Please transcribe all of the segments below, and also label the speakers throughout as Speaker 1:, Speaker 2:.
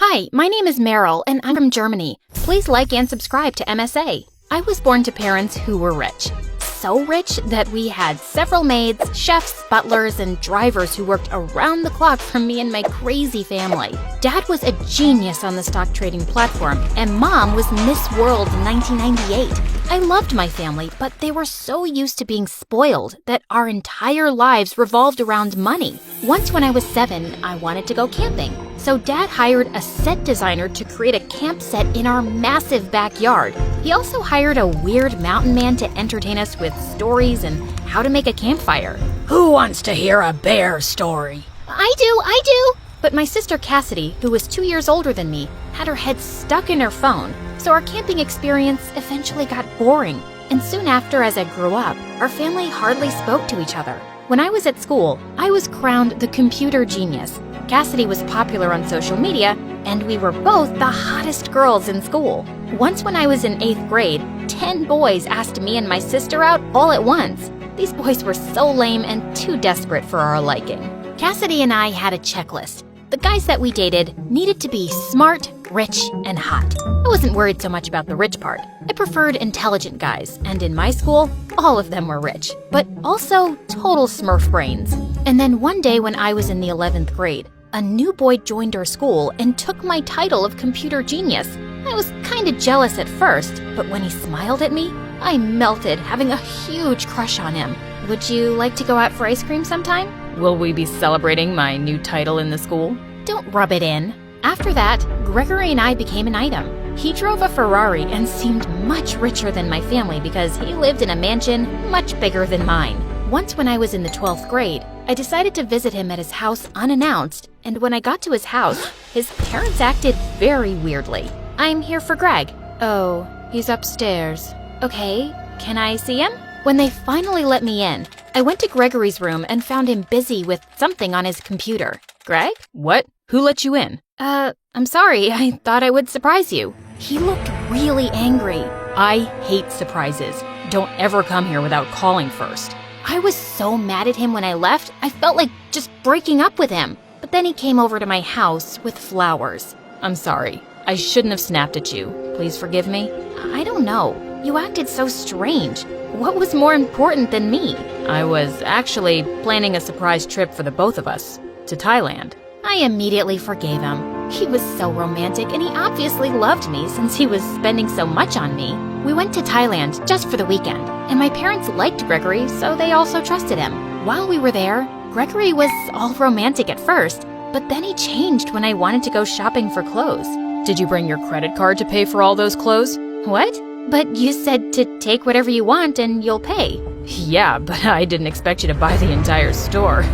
Speaker 1: Hi, my name is Meryl, and I'm from Germany. Please like and subscribe to MSA. I was born to parents who were rich. So rich that we had several maids, chefs, butlers, and drivers who worked around the clock for me and my crazy family. Dad was a genius on the stock trading platform, and Mom was Miss World in 1998. I loved my family, but they were so used to being spoiled that our entire lives revolved around money. Once when I was 7, I wanted to go camping. So Dad hired a set designer to create a camp set in our massive backyard. He also hired a weird mountain man to entertain us with stories and how to make a campfire.
Speaker 2: Who wants to hear a bear story?
Speaker 1: I do! But my sister Cassidy, who was 2 years older than me, had her head stuck in her phone, so our camping experience eventually got boring. And soon after, as I grew up, our family hardly spoke to each other. When I was at school, I was crowned the computer genius. Cassidy was popular on social media, and we were both the hottest girls in school. Once when I was in 8th grade, 10 boys asked me and my sister out all at once. These boys were so lame and too desperate for our liking. Cassidy and I had a checklist. The guys that we dated needed to be smart, rich, and hot. I wasn't worried so much about the rich part. I preferred intelligent guys, and in my school, all of them were rich, but also total Smurf brains. And then one day when I was in the 11th grade, a new boy joined our school and took my title of computer genius. I was kinda jealous at first, but when he smiled at me, I melted, having a huge crush on him. Would you like to go out for ice cream sometime?
Speaker 2: Will we be celebrating my new title in the school?
Speaker 1: Don't rub it in. After that, Gregory and I became an item. He drove a Ferrari and seemed much richer than my family because he lived in a mansion much bigger than mine. Once when I was in the 12th grade, I decided to visit him at his house unannounced, and when I got to his house, his parents acted very weirdly. I'm here for Greg. Oh, he's upstairs. Okay, can I see him? When they finally let me in, I went to Gregory's room and found him busy with something on his computer. Greg?
Speaker 2: What? Who let you in?
Speaker 1: I'm sorry, I thought I would surprise you. He looked really angry.
Speaker 2: I hate surprises. Don't ever come here without calling first.
Speaker 1: I was so mad at him when I left, I felt like just breaking up with him. But then he came over to my house with flowers.
Speaker 2: I'm sorry. I shouldn't have snapped at you. Please forgive me.
Speaker 1: I don't know. You acted so strange. What was more important than me?
Speaker 2: I was actually planning a surprise trip for the both of us to Thailand.
Speaker 1: I immediately forgave him. He was so romantic, and he obviously loved me since he was spending so much on me. We went to Thailand just for the weekend, and my parents liked Gregory, so they also trusted him. While we were there, Gregory was all romantic at first, but then he changed when I wanted to go shopping for clothes.
Speaker 2: Did you bring your credit card to pay for all those clothes?
Speaker 1: What? But you said to take whatever you want and you'll pay.
Speaker 2: Yeah, but I didn't expect you to buy the entire store.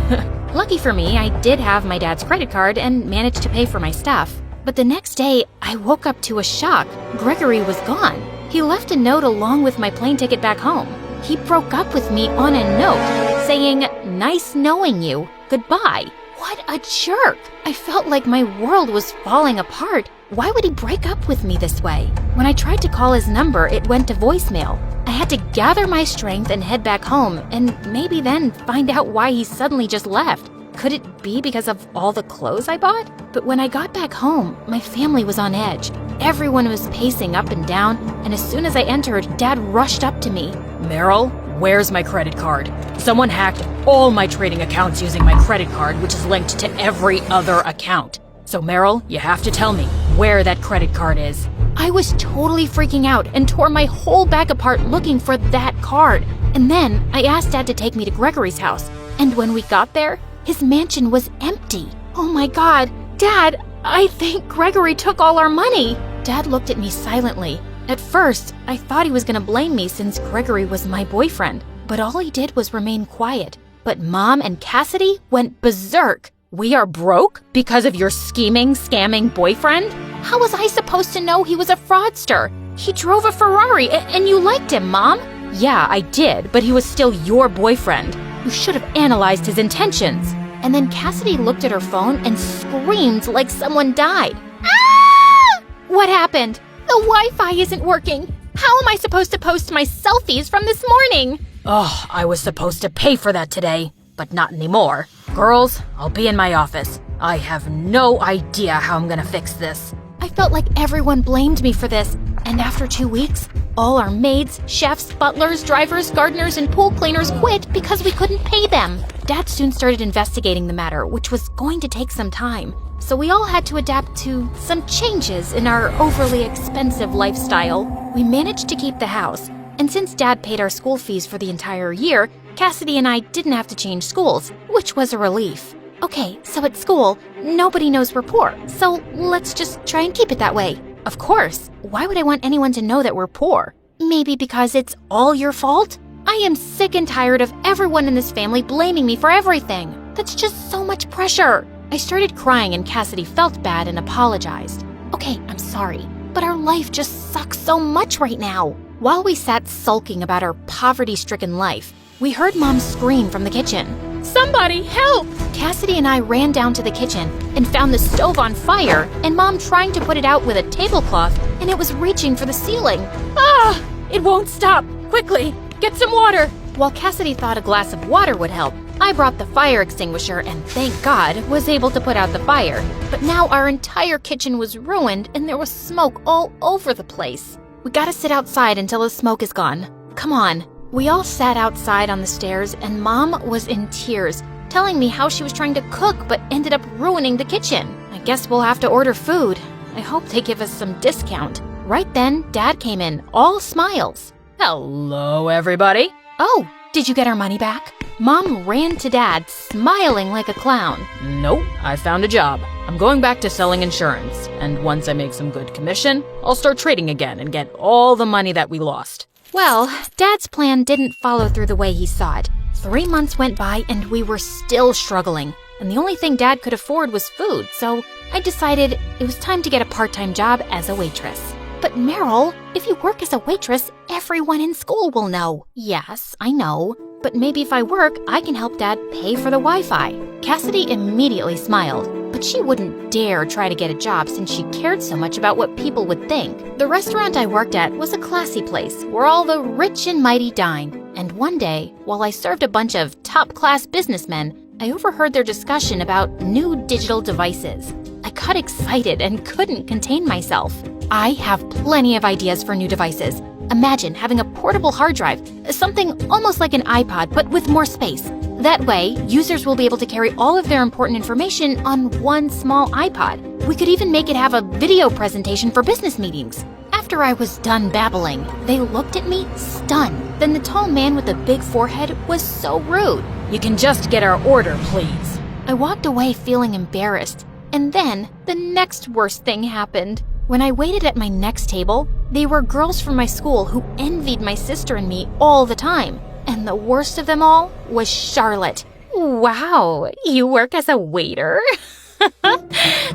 Speaker 1: Lucky for me, I did have my dad's credit card and managed to pay for my stuff. But the next day, I woke up to a shock. Gregory was gone. He left a note along with my plane ticket back home. He broke up with me on a note, saying, "Nice knowing you. Goodbye." What a jerk! I felt like my world was falling apart. Why would he break up with me this way? When I tried to call his number, it went to voicemail. I had to gather my strength and head back home, and maybe then find out why he suddenly just left. Could it be because of all the clothes I bought? But when I got back home, my family was on edge. Everyone was pacing up and down, and as soon as I entered, Dad rushed up to me.
Speaker 2: Meryl, where's my credit card? Someone hacked all my trading accounts using my credit card, which is linked to every other account. So Meryl, you have to tell me where that credit card is.
Speaker 1: I was totally freaking out and tore my whole back apart looking for that card. And then I asked Dad to take me to Gregory's house. And when we got there, his mansion was empty. Oh my God, Dad, I think Gregory took all our money. Dad looked at me silently. At first, I thought he was gonna blame me since Gregory was my boyfriend. But all he did was remain quiet. But Mom and Cassidy went berserk.
Speaker 2: We are broke because of your scheming, scamming boyfriend?
Speaker 1: How was I supposed to know he was a fraudster? He drove a Ferrari and you liked him, Mom.
Speaker 2: Yeah, I did, but he was still your boyfriend. You should have analyzed his intentions.
Speaker 1: And then Cassidy looked at her phone and screamed like someone died. Ah! What happened? The Wi-Fi isn't working. How am I supposed to post my selfies from this morning?
Speaker 2: Oh, I was supposed to pay for that today, but not anymore. Girls, I'll be in my office. I have no idea how I'm gonna fix this.
Speaker 1: I felt like everyone blamed me for this, and after 2 weeks, all our maids, chefs, butlers, drivers, gardeners, and pool cleaners quit because we couldn't pay them. Dad soon started investigating the matter, which was going to take some time. So we all had to adapt to some changes in our overly expensive lifestyle. We managed to keep the house, and since Dad paid our school fees for the entire year, Cassidy and I didn't have to change schools, which was a relief. Okay, so at school, nobody knows we're poor, so let's just try and keep it that way. Of course, why would I want anyone to know that we're poor? Maybe because it's all your fault? I am sick and tired of everyone in this family blaming me for everything. That's just so much pressure. I started crying and Cassidy felt bad and apologized. Okay, I'm sorry, but our life just sucks so much right now. While we sat sulking about our poverty-stricken life, we heard Mom scream from the kitchen. Somebody help! Cassidy and I ran down to the kitchen and found the stove on fire and Mom trying to put it out with a tablecloth, and it was reaching for the ceiling.
Speaker 2: Ah! It won't stop! Quickly, get some water!
Speaker 1: While Cassidy thought a glass of water would help, I brought the fire extinguisher and, thank God, was able to put out the fire. But now our entire kitchen was ruined and there was smoke all over the place. We gotta sit outside until the smoke is gone. Come on. We all sat outside on the stairs and Mom was in tears, telling me how she was trying to cook but ended up ruining the kitchen. I guess we'll have to order food. I hope they give us some discount. Right then, Dad came in, all smiles.
Speaker 2: Hello, everybody.
Speaker 1: Oh, did you get our money back? Mom ran to Dad, smiling like a clown.
Speaker 2: Nope, I found a job. I'm going back to selling insurance, and once I make some good commission, I'll start trading again and get all the money that we lost.
Speaker 1: Well, Dad's plan didn't follow through the way he saw it. 3 months went by and we were still struggling, and the only thing Dad could afford was food, so I decided it was time to get a part-time job as a waitress. But Meryl, if you work as a waitress, everyone in school will know. Yes, I know. But maybe if I work, I can help Dad pay for the Wi-Fi. Cassidy immediately smiled, but she wouldn't dare try to get a job since she cared so much about what people would think. The restaurant I worked at was a classy place where all the rich and mighty dine. And one day, while I served a bunch of top-class businessmen, I overheard their discussion about new digital devices. I got excited and couldn't contain myself. I have plenty of ideas for new devices. Imagine having a portable hard drive, something almost like an iPod but with more space. That way, users will be able to carry all of their important information on one small iPod. We could even make it have a video presentation for business meetings. After I was done babbling, they looked at me stunned. Then the tall man with the big forehead was so rude.
Speaker 2: You can just get our order, please.
Speaker 1: I walked away feeling embarrassed. And then, the next worst thing happened. When I waited at my next table, they were girls from my school who envied my sister and me all the time. And the worst of them all was Charlotte. Wow, you work as a waiter?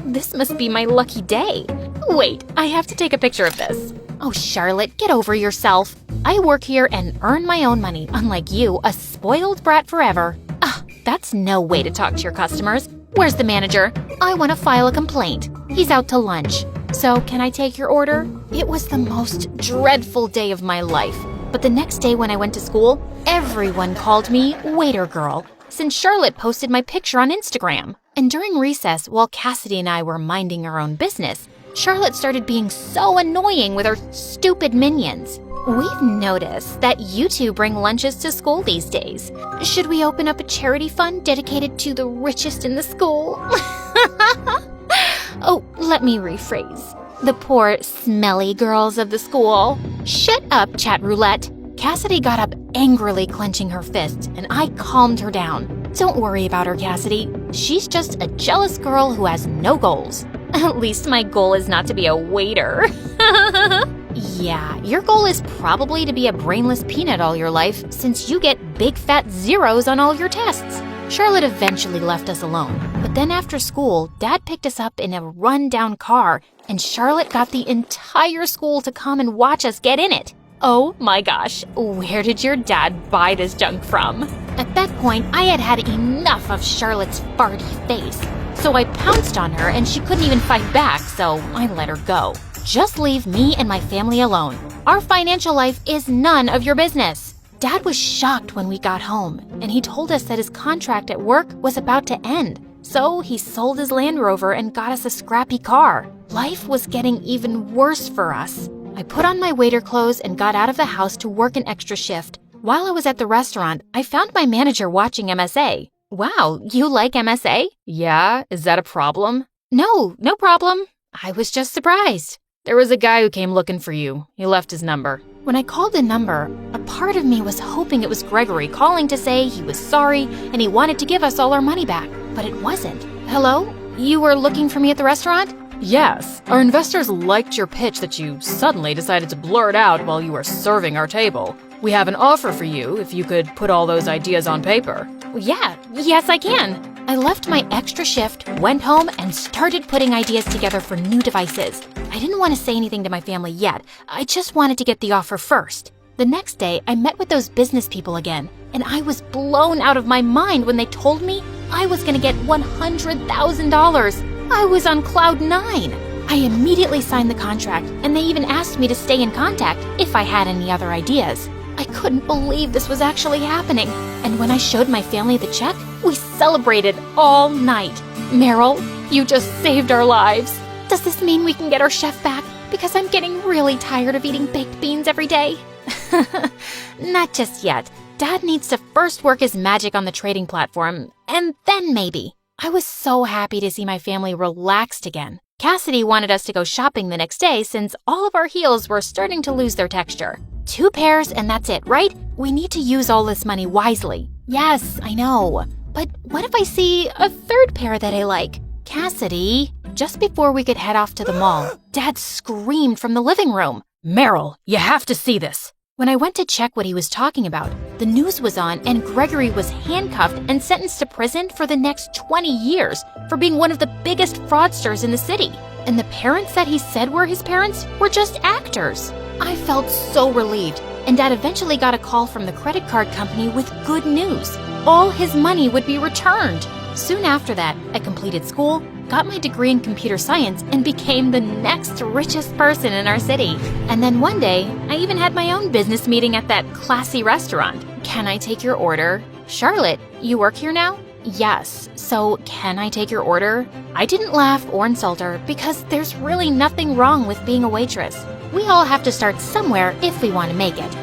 Speaker 1: This must be my lucky day. Wait, I have to take a picture of this. Oh, Charlotte, get over yourself. I work here and earn my own money, unlike you, a spoiled brat forever. That's no way to talk to your customers. Where's the manager? I want to file a complaint. He's out to lunch. So, can I take your order? It was the most dreadful day of my life. But the next day when I went to school, everyone called me Waiter Girl, since Charlotte posted my picture on Instagram. And during recess, while Cassidy and I were minding our own business, Charlotte started being so annoying with her stupid minions. We've noticed that you two bring lunches to school these days. Should we open up a charity fund dedicated to the richest in the school? Oh, let me rephrase. The poor, smelly girls of the school. Shut up, Chat Roulette. Cassidy got up angrily clenching her fist, and I calmed her down. Don't worry about her, Cassidy. She's just a jealous girl who has no goals. At least my goal is not to be a waiter. Yeah, your goal is probably to be a brainless peanut all your life, since you get big fat zeros on all your tests. Charlotte eventually left us alone, but then after school, Dad picked us up in a run-down car, and Charlotte got the entire school to come and watch us get in it. Oh my gosh, where did your dad buy this junk from? At that point, I had had enough of Charlotte's farty face, so I pounced on her and she couldn't even fight back, so I let her go. Just leave me and my family alone. Our financial life is none of your business. Dad was shocked when we got home, and he told us that his contract at work was about to end. So he sold his Land Rover and got us a scrappy car. Life was getting even worse for us. I put on my waiter clothes and got out of the house to work an extra shift. While I was at the restaurant, I found my manager watching MSA. Wow, you like MSA?
Speaker 2: Yeah, is that a problem?
Speaker 1: No problem. I was just surprised.
Speaker 2: There was a guy who came looking for you. He left his number.
Speaker 1: When I called the number, a part of me was hoping it was Gregory calling to say he was sorry and he wanted to give us all our money back. But it wasn't. Hello? You were looking for me at the restaurant?
Speaker 2: Yes, our investors liked your pitch that you suddenly decided to blurt out while you were serving our table. We have an offer for you if you could put all those ideas on paper.
Speaker 1: Yes, I can. I left my extra shift, went home, and started putting ideas together for new devices. I didn't want to say anything to my family yet. I just wanted to get the offer first. The next day, I met with those business people again, and I was blown out of my mind when they told me I was going to get $100,000. I was on cloud 9. I immediately signed the contract, and they even asked me to stay in contact if I had any other ideas. I couldn't believe this was actually happening, and when I showed my family the check, we celebrated all night. Meryl, you just saved our lives. Does this mean we can get our chef back? Because I'm getting really tired of eating baked beans every day. Not just yet. Dad needs to first work his magic on the trading platform, and then maybe. I was so happy to see my family relaxed again. Cassidy wanted us to go shopping the next day since all of our heels were starting to lose their texture. 2 pairs and that's it, right? We need to use all this money wisely. Yes, I know. But what if I see a 3rd pair that I like? Cassidy, just before we could head off to the mall, Dad screamed from the living room.
Speaker 2: Meryl, you have to see this.
Speaker 1: When I went to check what he was talking about, the news was on and Gregory was handcuffed and sentenced to prison for the next 20 years for being one of the biggest fraudsters in the city. And the parents that he said were his parents were just actors. I felt so relieved, and Dad eventually got a call from the credit card company with good news. All his money would be returned. Soon after that, I completed school, got my degree in computer science, and became the next richest person in our city. And then one day, I even had my own business meeting at that classy restaurant. Can I take your order? Charlotte, you work here now? Yes, so can I take your order? I didn't laugh or insult her because there's really nothing wrong with being a waitress. We all have to start somewhere if we want to make it.